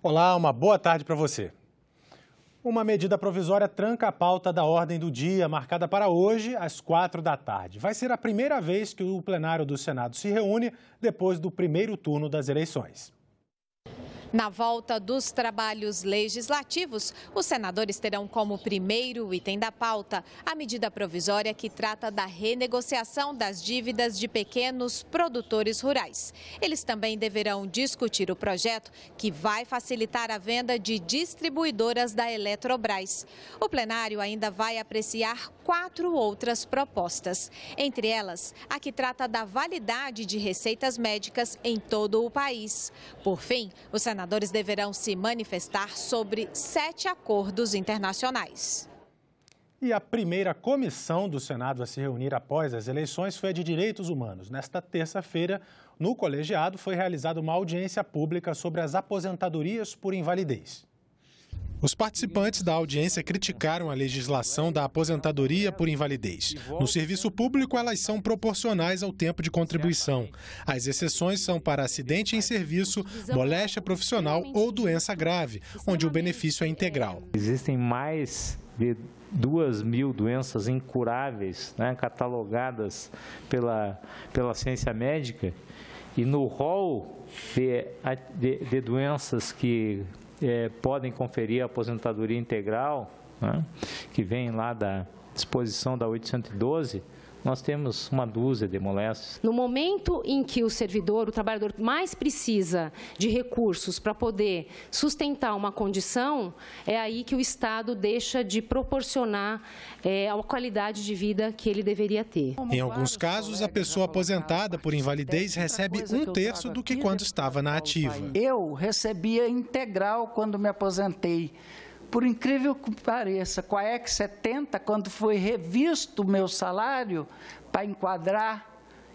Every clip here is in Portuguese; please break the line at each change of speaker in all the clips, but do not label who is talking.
Olá, uma boa tarde para você. Uma medida provisória tranca a pauta da ordem do dia, marcada para hoje, às 4 da tarde. Vai ser a primeira vez que o plenário do Senado se reúne depois do primeiro turno das eleições.
Na volta dos trabalhos legislativos, os senadores terão como primeiro item da pauta a medida provisória que trata da renegociação das dívidas de pequenos produtores rurais. Eles também deverão discutir o projeto que vai facilitar a venda de distribuidoras da Eletrobras. O plenário ainda vai apreciar 4 outras propostas, entre elas a que trata da validade de receitas médicas em todo o país. Por fim, os senadores deverão se manifestar sobre 7 acordos internacionais.
E a primeira comissão do Senado a se reunir após as eleições foi a de Direitos Humanos. Nesta terça-feira, no colegiado, foi realizada uma audiência pública sobre as aposentadorias por invalidez. Os participantes da audiência criticaram a legislação da aposentadoria por invalidez. No serviço público, elas são proporcionais ao tempo de contribuição. As exceções são para acidente em serviço, moléstia profissional ou doença grave, onde o benefício é integral.
Existem mais de 2.000 doenças incuráveis, catalogadas pela ciência médica, e no rol de doenças que podem conferir a aposentadoria integral, que vem lá da disposição da 812, nós temos uma dúzia de moléstias.
No momento em que o servidor, o trabalhador, mais precisa de recursos para poder sustentar uma condição, é aí que o Estado deixa de proporcionar a qualidade de vida que ele deveria ter.
Em alguns casos, a pessoa aposentada por invalidez recebe 1/3 do que quando estava na ativa.
Eu recebia integral quando me aposentei. Por incrível que pareça, com a EC 70, quando foi revisto o meu salário para enquadrar,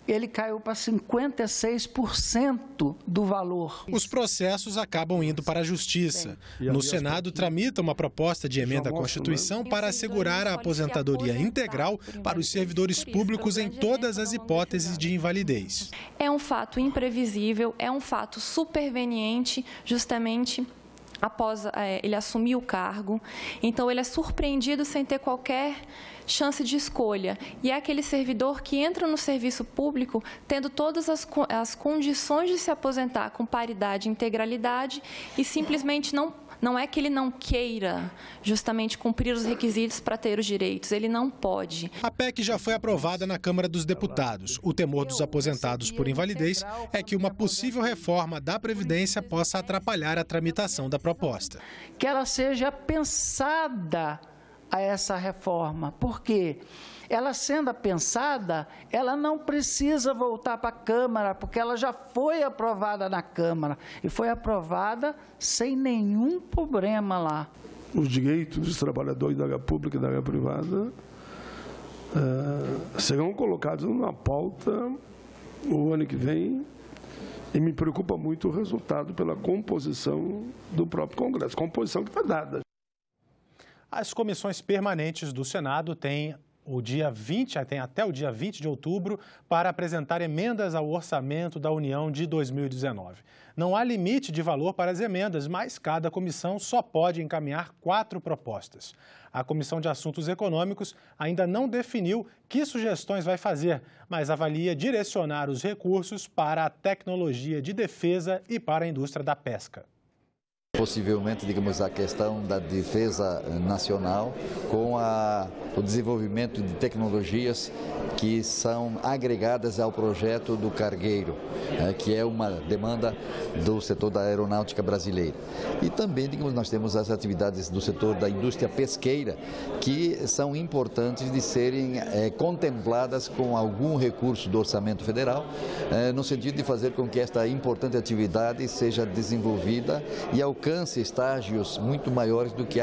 ele caiu para 56% do valor.
Os processos acabam indo para a Justiça. No Senado, tramita uma proposta de emenda à Constituição para assegurar a aposentadoria integral para os servidores públicos em todas as hipóteses de invalidez.
É um fato imprevisível, é um fato superveniente, justamente após ele assumir o cargo. Então, ele é surpreendido sem ter qualquer chance de escolha. E é aquele servidor que entra no serviço público tendo todas as condições de se aposentar com paridade e integralidade e simplesmente não é que ele não queira justamente cumprir os requisitos para ter os direitos, ele não pode.
A PEC já foi aprovada na Câmara dos Deputados. O temor dos aposentados por invalidez é que uma possível reforma da Previdência possa atrapalhar a tramitação da proposta.
Que ela seja pensada a essa reforma, porque ela sendo pensada, ela não precisa voltar para a Câmara, porque ela já foi aprovada na Câmara e foi aprovada sem nenhum problema lá.
Os direitos dos trabalhadores da área pública e da área privada serão colocados na pauta o ano que vem e me preocupa muito o resultado pela composição do próprio Congresso, composição que está dada.
As comissões permanentes do Senado têm até o dia 20 de outubro para apresentar emendas ao orçamento da União de 2019. Não há limite de valor para as emendas, mas cada comissão só pode encaminhar 4 propostas. A Comissão de Assuntos Econômicos ainda não definiu que sugestões vai fazer, mas avalia direcionar os recursos para a tecnologia de defesa e para a indústria da pesca.
Possivelmente, digamos, a questão da defesa nacional com o desenvolvimento de tecnologias que são agregadas ao projeto do cargueiro, que é uma demanda do setor da aeronáutica brasileira. E também, digamos, nós temos as atividades do setor da indústria pesqueira, que são importantes de serem contempladas com algum recurso do orçamento federal, no sentido de fazer com que esta importante atividade seja desenvolvida e alcance estágios muito maiores do que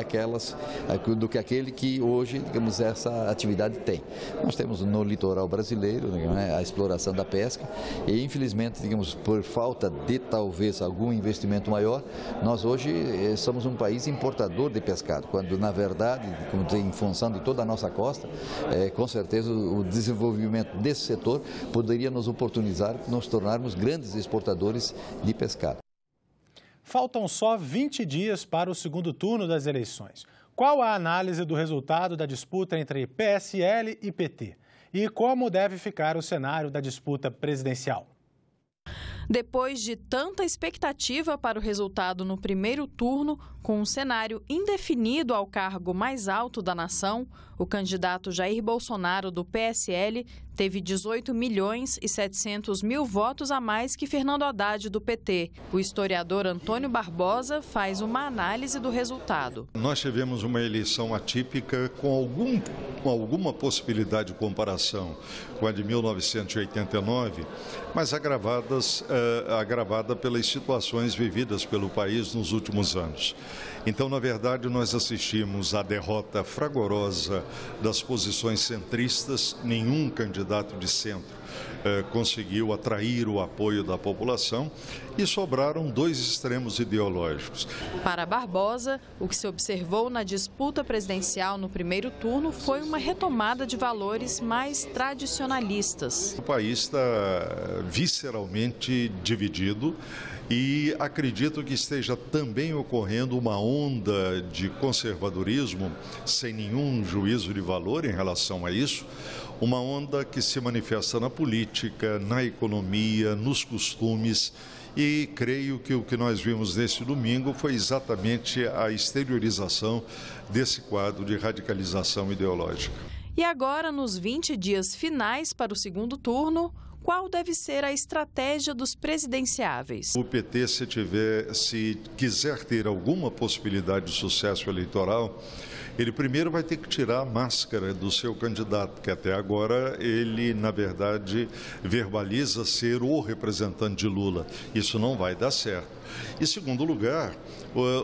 aquele que hoje, digamos, essa atividade tem. Nós temos no litoral brasileiro, a exploração da pesca e, infelizmente, digamos, por falta de talvez algum investimento maior, nós hoje somos um país importador de pescado, quando na verdade, em função de toda a nossa costa, com certeza o desenvolvimento desse setor poderia nos oportunizar nos tornarmos grandes exportadores de pescado.
Faltam só 20 dias para o segundo turno das eleições. Qual a análise do resultado da disputa entre PSL e PT? E como deve ficar o cenário da disputa presidencial?
Depois de tanta expectativa para o resultado no primeiro turno, com um cenário indefinido ao cargo mais alto da nação, o candidato Jair Bolsonaro, do PSL, teve 18.700.000 votos a mais que Fernando Haddad, do PT. O historiador Antônio Barbosa faz uma análise do resultado.
Nós tivemos uma eleição atípica com alguma possibilidade de comparação com a de 1989, mas agravada pelas situações vividas pelo país nos últimos anos. Então, na verdade, nós assistimos à derrota fragorosa das posições centristas. Nenhum candidato de centro conseguiu atrair o apoio da população e sobraram dois extremos ideológicos.
Para Barbosa, o que se observou na disputa presidencial no primeiro turno foi uma retomada de valores mais tradicionalistas.
O país está visceralmente dividido e acredito que esteja também ocorrendo uma onda de conservadorismo, sem nenhum juízo de valor em relação a isso, uma onda que se manifesta na política, na economia, nos costumes, e creio que o que nós vimos nesse domingo foi exatamente a exteriorização desse quadro de radicalização ideológica.
E agora, nos 20 dias finais para o segundo turno, qual deve ser a estratégia dos presidenciáveis?
O PT, se quiser ter alguma possibilidade de sucesso eleitoral, ele primeiro vai ter que tirar a máscara do seu candidato, que até agora ele, na verdade, verbaliza ser o representante de Lula. Isso não vai dar certo. Em segundo lugar,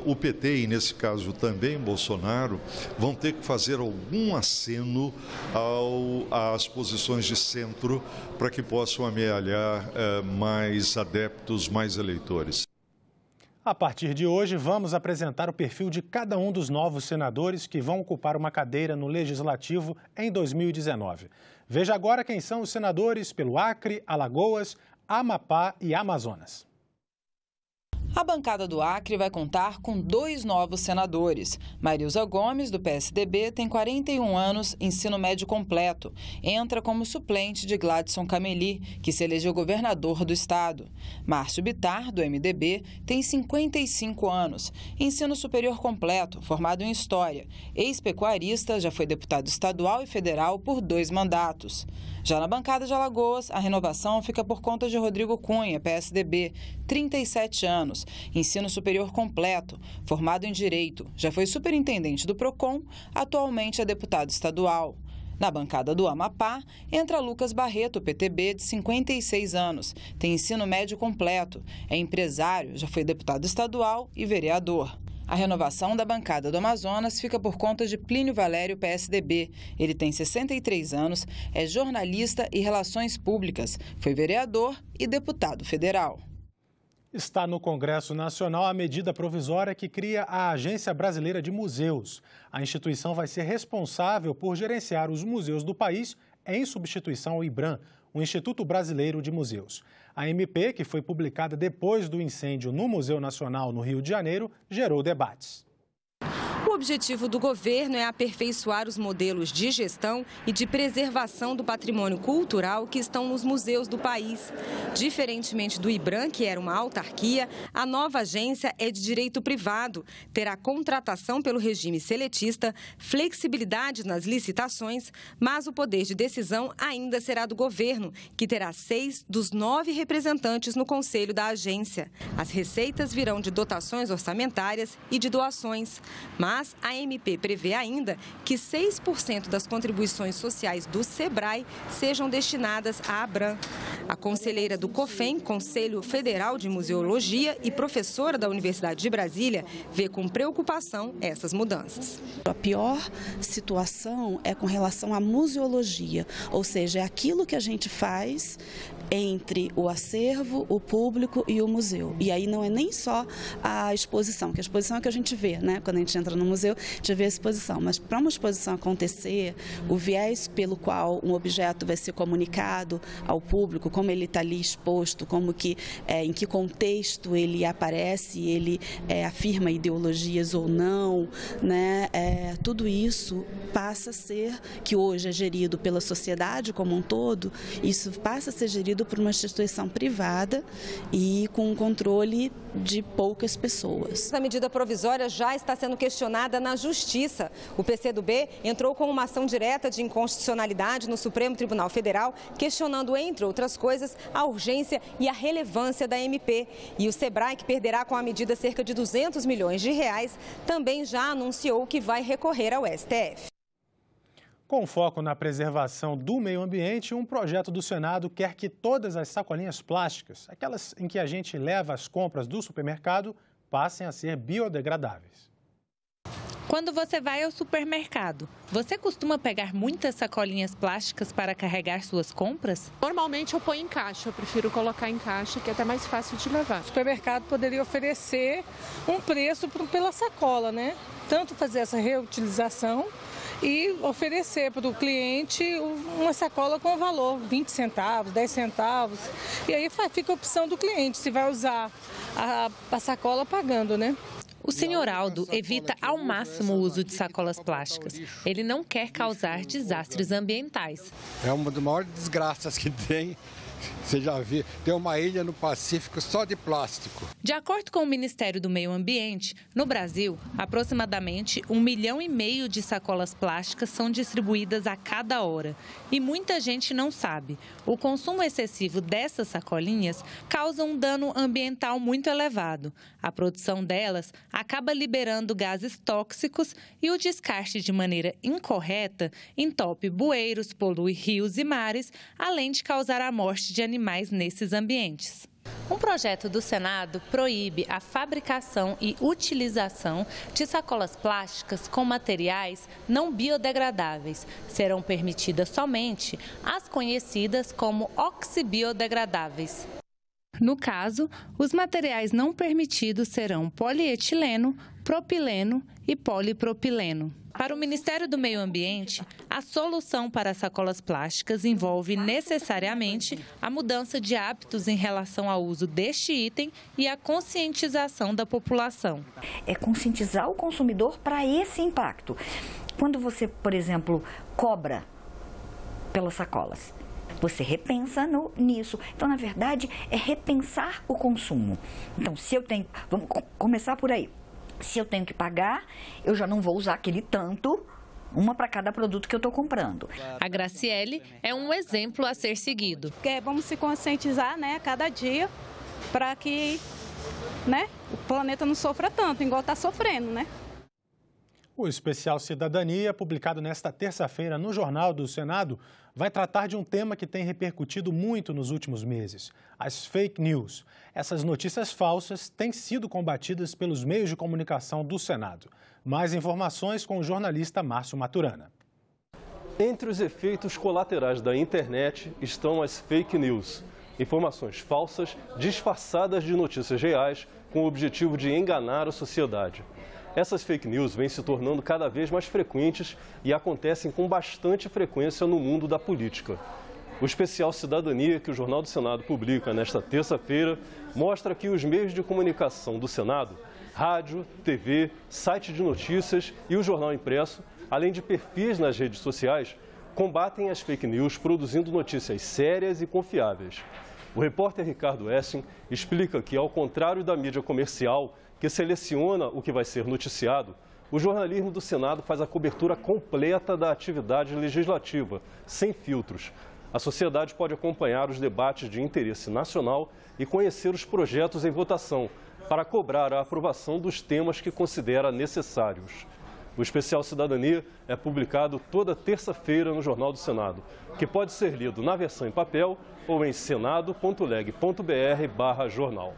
o PT, e nesse caso também Bolsonaro, vão ter que fazer algum aceno às posições de centro para que possam amealhar mais adeptos, mais eleitores.
A partir de hoje, vamos apresentar o perfil de cada um dos novos senadores que vão ocupar uma cadeira no Legislativo em 2019. Veja agora quem são os senadores pelo Acre, Alagoas, Amapá e Amazonas.
A bancada do Acre vai contar com 2 novos senadores. Marilza Gomes, do PSDB, tem 41 anos, ensino médio completo. Entra como suplente de Gladson Cameli, que se elegeu governador do estado. Márcio Bittar, do MDB, tem 55 anos, ensino superior completo, formado em História. Ex-pecuarista, já foi deputado estadual e federal por 2 mandatos. Já na bancada de Alagoas, a renovação fica por conta de Rodrigo Cunha, PSDB, 37 anos, ensino superior completo, formado em Direito, já foi superintendente do PROCON, atualmente é deputado estadual. Na bancada do Amapá, entra Lucas Barreto, PTB, de 56 anos, tem ensino médio completo, é empresário, já foi deputado estadual e vereador. A renovação da bancada do Amazonas fica por conta de Plínio Valério, PSDB. Ele tem 63 anos, é jornalista e relações públicas, foi vereador e deputado federal.
Está no Congresso Nacional a medida provisória que cria a Agência Brasileira de Museus. A instituição vai ser responsável por gerenciar os museus do país em substituição ao IBRAM, o Instituto Brasileiro de Museus. A MP, que foi publicada depois do incêndio no Museu Nacional no Rio de Janeiro, gerou debates.
O objetivo do governo é aperfeiçoar os modelos de gestão e de preservação do patrimônio cultural que estão nos museus do país. Diferentemente do IBRAM, que era uma autarquia, a nova agência é de direito privado, terá contratação pelo regime seletista, flexibilidade nas licitações, mas o poder de decisão ainda será do governo, que terá 6 dos 9 representantes no conselho da agência. As receitas virão de dotações orçamentárias e de doações, mas a MP prevê ainda que 6% das contribuições sociais do SEBRAE sejam destinadas à ABRAM. A conselheira do COFEM, Conselho Federal de Museologia, e professora da Universidade de Brasília, vê com preocupação essas mudanças.
A pior situação é com relação à museologia, ou seja, é aquilo que a gente faz entre o acervo, o público e o museu. E aí não é nem só a exposição, que a exposição é que a gente vê, né? Quando a gente entra no museu, a gente vê a exposição. Mas para uma exposição acontecer, o viés pelo qual um objeto vai ser comunicado ao público, como ele está ali exposto, como que, em que contexto ele aparece, ele afirma ideologias ou não, né? Tudo isso passa a ser, que hoje é gerido pela sociedade como um todo, isso passa a ser gerido por uma instituição privada e com um controle de poucas pessoas.
A medida provisória já está sendo questionada na Justiça. O PCdoB entrou com uma ação direta de inconstitucionalidade no Supremo Tribunal Federal, questionando, entre outras coisas, a urgência e a relevância da MP. E o Sebrae, que perderá com a medida cerca de 200 milhões de reais, também já anunciou que vai recorrer ao STF.
Com foco na preservação do meio ambiente, um projeto do Senado quer que todas as sacolinhas plásticas, aquelas em que a gente leva as compras do supermercado, passem a ser biodegradáveis.
Quando você vai ao supermercado, você costuma pegar muitas sacolinhas plásticas para carregar suas compras?
Normalmente eu ponho em caixa, eu prefiro colocar em caixa, que é até mais fácil de levar. O supermercado poderia oferecer um preço pela sacola, né? Tanto fazer essa reutilização e oferecer para o cliente uma sacola com valor, 20 centavos, 10 centavos. E aí fica a opção do cliente, se vai usar a sacola pagando, né?
O senhor Aldo evita ao máximo o uso de sacolas plásticas. Ele não quer causar desastres ambientais.
É uma das maiores desgraças que tem. Você já viu, tem uma ilha no Pacífico só de plástico.
De acordo com o Ministério do Meio Ambiente, no Brasil, aproximadamente 1,5 milhão de sacolas plásticas são distribuídas a cada hora. E muita gente não sabe. O consumo excessivo dessas sacolinhas causa um dano ambiental muito elevado. A produção delas acaba liberando gases tóxicos e o descarte de maneira incorreta entope bueiros, polui rios e mares, além de causar a morte de animais nesses ambientes. Um projeto do Senado proíbe a fabricação e utilização de sacolas plásticas com materiais não biodegradáveis. Serão permitidas somente as conhecidas como oxibiodegradáveis. No caso, os materiais não permitidos serão polietileno, propileno e polipropileno. Para o Ministério do Meio Ambiente, a solução para as sacolas plásticas envolve necessariamente a mudança de hábitos em relação ao uso deste item e a conscientização da população.
É conscientizar o consumidor para esse impacto. Quando você, por exemplo, cobra pelas sacolas, você repensa nisso. Então, na verdade, é repensar o consumo. Então, se eu tenho... Vamos começar por aí. Se eu tenho que pagar, eu já não vou usar aquele tanto, uma para cada produto que eu estou comprando.
A Graciele é um exemplo a ser seguido.
Vamos se conscientizar, né, a cada dia, para que, né, o planeta não sofra tanto, igual está sofrendo, né?
O especial Cidadania, publicado nesta terça-feira no Jornal do Senado, vai tratar de um tema que tem repercutido muito nos últimos meses: as fake news. Essas notícias falsas têm sido combatidas pelos meios de comunicação do Senado. Mais informações com o jornalista Márcio Maturana.
Entre os efeitos colaterais da internet estão as fake news. Informações falsas disfarçadas de notícias reais com o objetivo de enganar a sociedade. Essas fake news vêm se tornando cada vez mais frequentes e acontecem com bastante frequência no mundo da política. O especial Cidadania, que o Jornal do Senado publica nesta terça-feira, mostra que os meios de comunicação do Senado, rádio, TV, site de notícias e o jornal impresso, além de perfis nas redes sociais, combatem as fake news produzindo notícias sérias e confiáveis. O repórter Ricardo Essing explica que, ao contrário da mídia comercial, que seleciona o que vai ser noticiado, o jornalismo do Senado faz a cobertura completa da atividade legislativa, sem filtros. A sociedade pode acompanhar os debates de interesse nacional e conhecer os projetos em votação, para cobrar a aprovação dos temas que considera necessários. O especial Cidadania é publicado toda terça-feira no Jornal do Senado, que pode ser lido na versão em papel ou em senado.leg.br/jornal.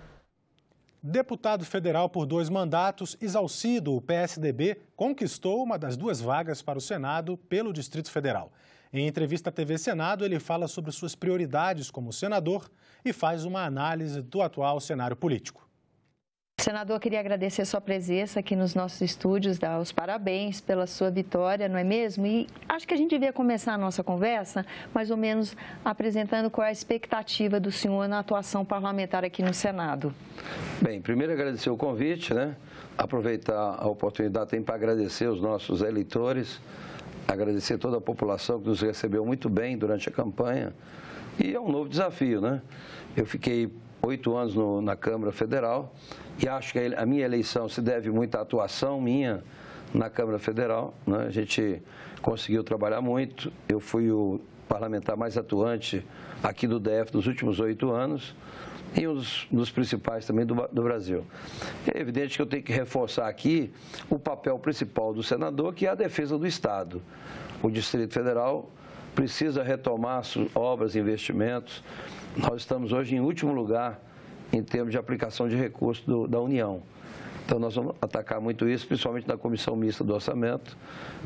Deputado federal por 2 mandatos, Isalcido, o PSDB, conquistou uma das 2 vagas para o Senado pelo Distrito Federal. Em entrevista à TV Senado, ele fala sobre suas prioridades como senador e faz uma análise do atual cenário político.
Senador, queria agradecer a sua presença aqui nos nossos estúdios, dar os parabéns pela sua vitória, não é mesmo? E acho que a gente devia começar a nossa conversa mais ou menos apresentando qual é a expectativa do senhor na atuação parlamentar aqui no Senado.
Bem, primeiro agradecer o convite, né? Aproveitar a oportunidade também para agradecer os nossos eleitores, agradecer toda a população que nos recebeu muito bem durante a campanha. E é um novo desafio, né? Eu fiquei 8 anos na Câmara Federal e acho que a minha eleição se deve muito à atuação minha na Câmara Federal, né? A gente conseguiu trabalhar muito, eu fui o parlamentar mais atuante aqui do DF nos últimos 8 anos e um dos principais também do Brasil. É evidente que eu tenho que reforçar aqui o papel principal do senador, que é a defesa do Estado. O Distrito Federal precisa retomar obras e investimentos. Nós estamos hoje em último lugar em termos de aplicação de recursos da União. Então, nós vamos atacar muito isso, principalmente na Comissão Mista do Orçamento.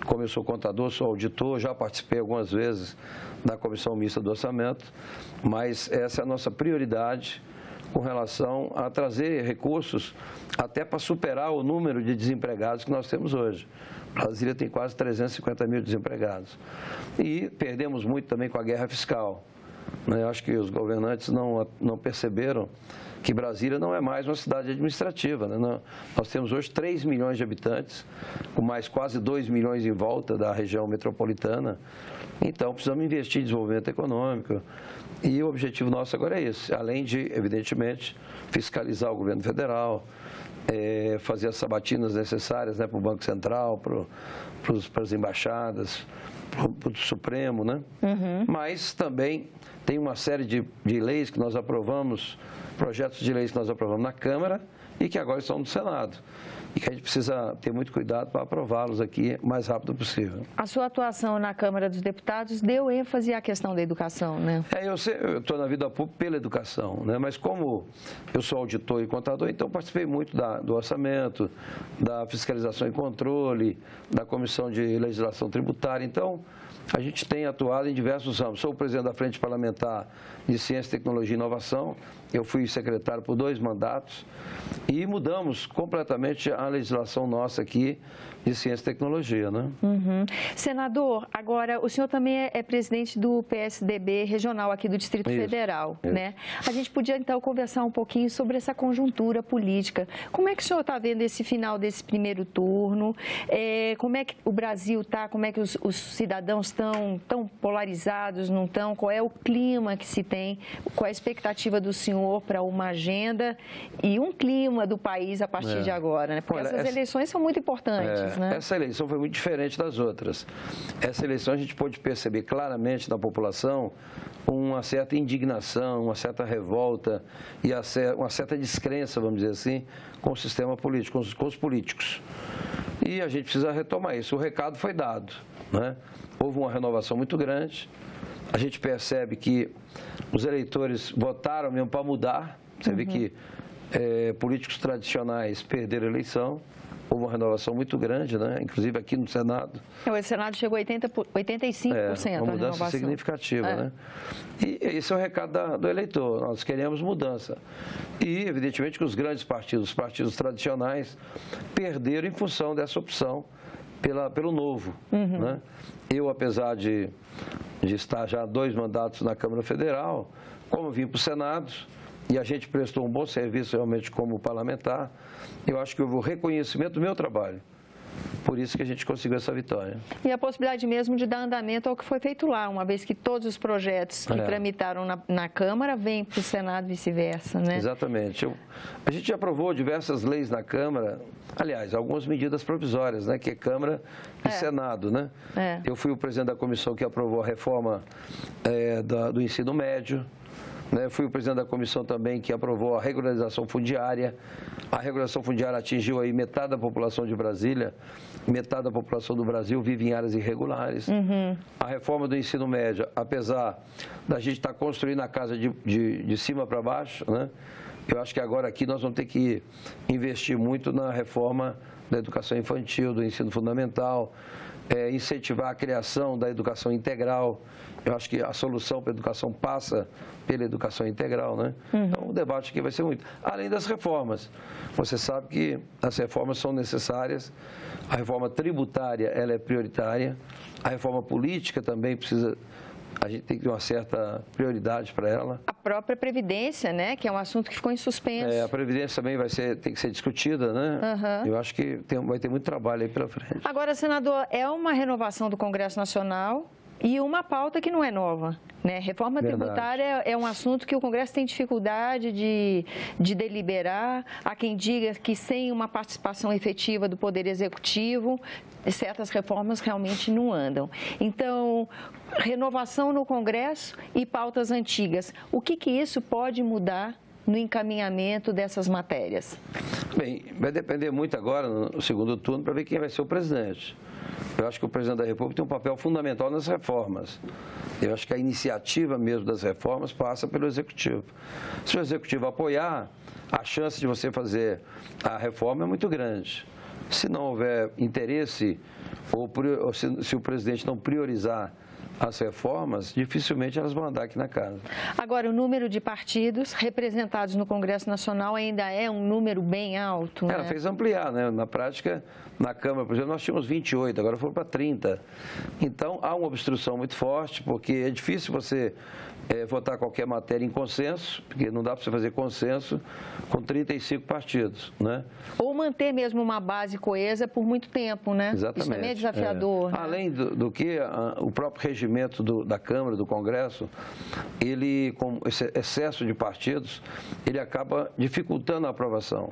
Como eu sou contador, sou auditor, já participei algumas vezes da Comissão Mista do Orçamento, mas essa é a nossa prioridade com relação a trazer recursos até para superar o número de desempregados que nós temos hoje. Brasília tem quase 350 mil desempregados. E perdemos muito também com a guerra fiscal. Eu acho que os governantes não perceberam que Brasília não é mais uma cidade administrativa, né? Nós temos hoje 3 milhões de habitantes, com mais quase 2 milhões em volta da região metropolitana. Então, precisamos investir em desenvolvimento econômico. E o objetivo nosso agora é esse, além de, evidentemente, fiscalizar o governo federal, fazer as sabatinas necessárias, né, para o Banco Central, para as embaixadas, para o Supremo, né? Mas também tem uma série de leis que nós aprovamos, projetos de leis que nós aprovamos na Câmara e que agora estão no Senado. E que a gente precisa ter muito cuidado para aprová-los aqui o mais rápido possível.
A sua atuação na Câmara dos Deputados deu ênfase à questão da educação, né?
Eu estou na vida pública pela educação, né? Mas como eu sou auditor e contador, então participei muito do orçamento, da fiscalização e controle, da Comissão de Legislação Tributária. Então, a gente tem atuado em diversos ramos. Sou o presidente da Frente Parlamentar de Ciência, Tecnologia e Inovação. Eu fui secretário por 2 mandatos e mudamos completamente a legislação nossa aqui de Ciência e Tecnologia, né?
Senador, agora o senhor também é presidente do PSDB regional aqui do Distrito Federal, né? A gente podia então conversar um pouquinho sobre essa conjuntura política. Como é que o senhor está vendo esse final desse primeiro turno? Como é que o Brasil está? Como é que os cidadãos estão tão polarizados, não estão? Qual é o clima que se tem? Qual é a expectativa do senhor para uma agenda e um clima do país a partir de agora, né? Porque essas eleições são muito importantes, né?
Essa eleição foi muito diferente das outras. Essa eleição a gente pôde perceber claramente na população uma certa indignação, uma certa revolta e uma certa descrença, vamos dizer assim, com o sistema político, com os políticos. E a gente precisa retomar isso. O recado foi dado, né? Houve uma renovação muito grande. A gente percebe que os eleitores votaram mesmo para mudar. Você vê que políticos tradicionais perderam a eleição. Houve uma renovação muito grande, né? Inclusive aqui no Senado.
O Senado chegou a 85%.
Uma mudança significativa, né? E esse é o recado do eleitor. Nós queremos mudança. E, evidentemente, que os grandes partidos, os partidos tradicionais, perderam em função dessa opção pelo novo, né? Eu, apesar de estar já 2 mandatos na Câmara Federal, como vim para o Senado, e a gente prestou um bom serviço realmente como parlamentar, eu acho que houve o reconhecimento do meu trabalho. Por isso que a gente conseguiu essa vitória.
E a possibilidade mesmo de dar andamento ao que foi feito lá, uma vez que todos os projetos que tramitaram na Câmara vêm para o Senado e vice-versa, né?
Exatamente. A gente aprovou diversas leis na Câmara, aliás, algumas medidas provisórias, né? Que é Câmara e Senado, né? Eu fui o presidente da comissão que aprovou a reforma do ensino médio. Fui o presidente da comissão também que aprovou a regularização fundiária. A regularização fundiária atingiu aí metade da população de Brasília, metade da população do Brasil vive em áreas irregulares. A reforma do ensino médio, apesar da gente estar construindo a casa de cima para baixo, né? Eu acho que agora aqui nós vamos ter que investir muito na reforma da educação infantil, do ensino fundamental. incentivar a criação da educação integral. Eu acho que a solução para a educação passa pela educação integral, né? Então, o debate aqui vai ser muito. Além das reformas. Você sabe que as reformas são necessárias. A reforma tributária, ela é prioritária. A reforma política também precisa... A gente tem que ter uma certa prioridade para ela.
A própria Previdência, né? Que é um assunto que ficou em suspenso.
A Previdência também tem que ser discutida, né? Eu acho que vai ter muito trabalho aí pela frente.
Agora, senador, é uma renovação do Congresso Nacional e uma pauta que não é nova, né? Reforma tributária é um assunto que o Congresso tem dificuldade de deliberar. Há quem diga que sem uma participação efetiva do Poder Executivo, certas reformas realmente não andam. Então, renovação no Congresso e pautas antigas. O que isso pode mudar no encaminhamento dessas matérias?
Bem, vai depender muito agora, no segundo turno, para ver quem vai ser o presidente. Eu acho que o presidente da República tem um papel fundamental nas reformas. Eu acho que a iniciativa mesmo das reformas passa pelo Executivo. Se o Executivo apoiar, a chance de você fazer a reforma é muito grande. Se não houver interesse, ou se o presidente não priorizar as reformas, dificilmente elas vão andar aqui na casa.
Agora, o número de partidos representados no Congresso Nacional ainda é um número bem alto, né?
Ela fez ampliar, né? Na prática, na Câmara, por exemplo, nós tínhamos 28, agora foram para 30. Então, há uma obstrução muito forte, porque é difícil você votar qualquer matéria em consenso, porque não dá para você fazer consenso com 35 partidos, né?
Ou manter mesmo uma base coesa por muito tempo, né?
Exatamente.
Isso também é desafiador. Né?
Além do que o próprio regimento da Câmara, do Congresso, ele, com esse excesso de partidos, ele acaba dificultando a aprovação.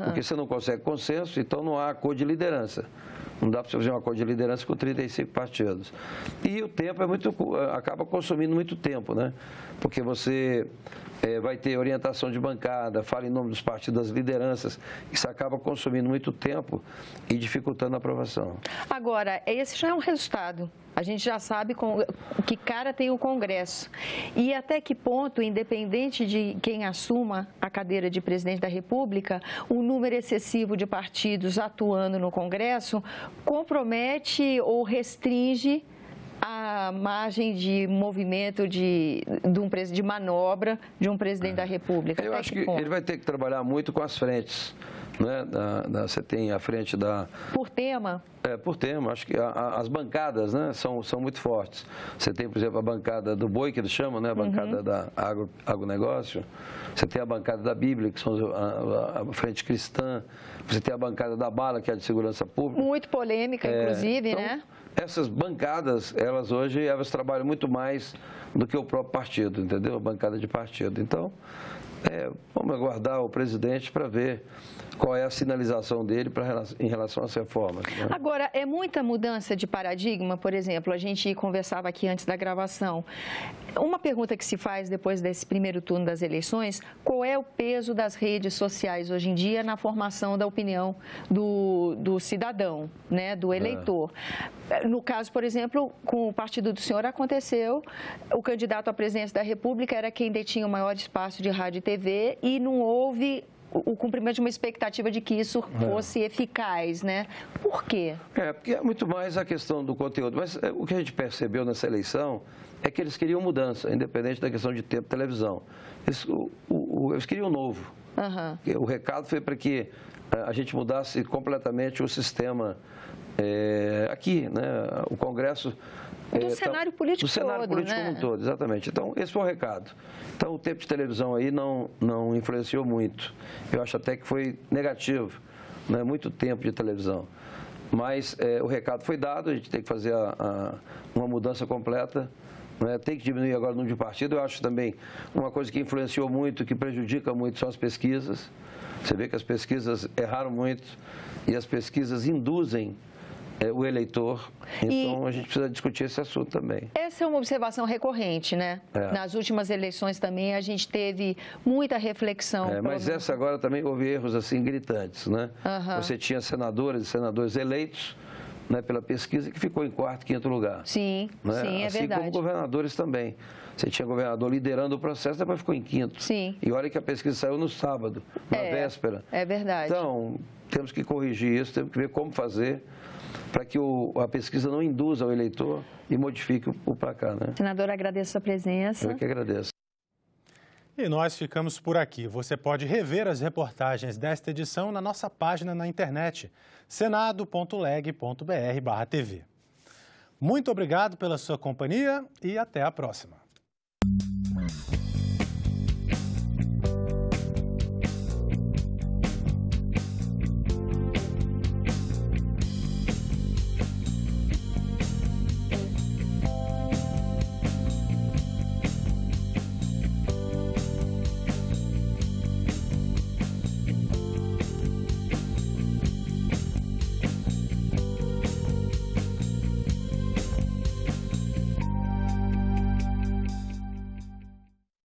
Porque você não consegue consenso, então não há acordo de liderança. Não dá para você fazer um acordo de liderança com 35 partidos. E o tempo acaba consumindo muito tempo, né? Porque você vai ter orientação de bancada, fala em nome dos partidos, das lideranças. Isso acaba consumindo muito tempo e dificultando a aprovação.
Agora, esse já é um resultado. A gente já sabe que cara tem o Congresso. E até que ponto, independente de quem assuma a cadeira de presidente da República, o número excessivo de partidos atuando no Congresso compromete ou restringe a margem de movimento de manobra de um presidente da República.
Eu acho que ele vai ter que trabalhar muito com as frentes. Né? Você tem a frente da...
Por tema?
Por tema. Acho que as bancadas, né, são muito fortes. Você tem, por exemplo, a bancada do boi, que eles chamam, né, a bancada da agronegócio. Você tem a bancada da Bíblia, que são a frente cristã. Você tem a bancada da bala, que é a de segurança pública.
Muito polêmica, inclusive, então, né?
Essas bancadas, elas trabalham muito mais do que o próprio partido, entendeu? A bancada de partido. Então, vamos aguardar o presidente para ver qual é a sinalização dele em relação às reformas. Né?
Agora, é muita mudança de paradigma, por exemplo, a gente conversava aqui antes da gravação. Uma pergunta que se faz depois desse primeiro turno das eleições, qual é o peso das redes sociais hoje em dia na formação da opinião do cidadão, né, do eleitor? No caso, por exemplo, com o partido do senhor aconteceu, o candidato à presidência da República era quem detinha o maior espaço de rádio e TV e não houve o cumprimento de uma expectativa de que isso fosse eficaz, né? Por quê?
Porque é muito mais a questão do conteúdo. Mas o que a gente percebeu nessa eleição é que eles queriam mudança, independente da questão de tempo de televisão. Eles queriam novo. O recado foi para que a gente mudasse completamente o sistema aqui, né? O Congresso...
Do cenário político todo,
do cenário político como um todo, exatamente. Então, esse foi o recado. Então, o tempo de televisão aí não influenciou muito. Eu acho até que foi negativo, né? Muito tempo de televisão. Mas o recado foi dado, a gente tem que fazer uma mudança completa. Né? Tem que diminuir agora o número de partidos. Eu acho também uma coisa que influenciou muito, que prejudica muito, são as pesquisas. Você vê que as pesquisas erraram muito e as pesquisas induzem o eleitor. Então, a gente precisa discutir esse assunto também.
Essa é uma observação recorrente, né? Nas últimas eleições também a gente teve muita reflexão.
Mas essa agora também houve erros assim gritantes, né? Você tinha senadores e senadores eleitos, né, pela pesquisa, que ficou em quarto, quinto lugar.
Sim,
né?
sim, é
assim
verdade.
Como governadores também. Você tinha governador liderando o processo, depois ficou em quinto.
Sim.
E olha que a pesquisa saiu no sábado, na véspera.
É verdade.
Então, temos que corrigir isso, temos que ver como fazer para que a pesquisa não induza o eleitor e modifique o placar, né?
Senador, agradeço a presença.
Eu que agradeço.
E nós ficamos por aqui. Você pode rever as reportagens desta edição na nossa página na internet, senado.leg.br/tv. Muito obrigado pela sua companhia e até a próxima.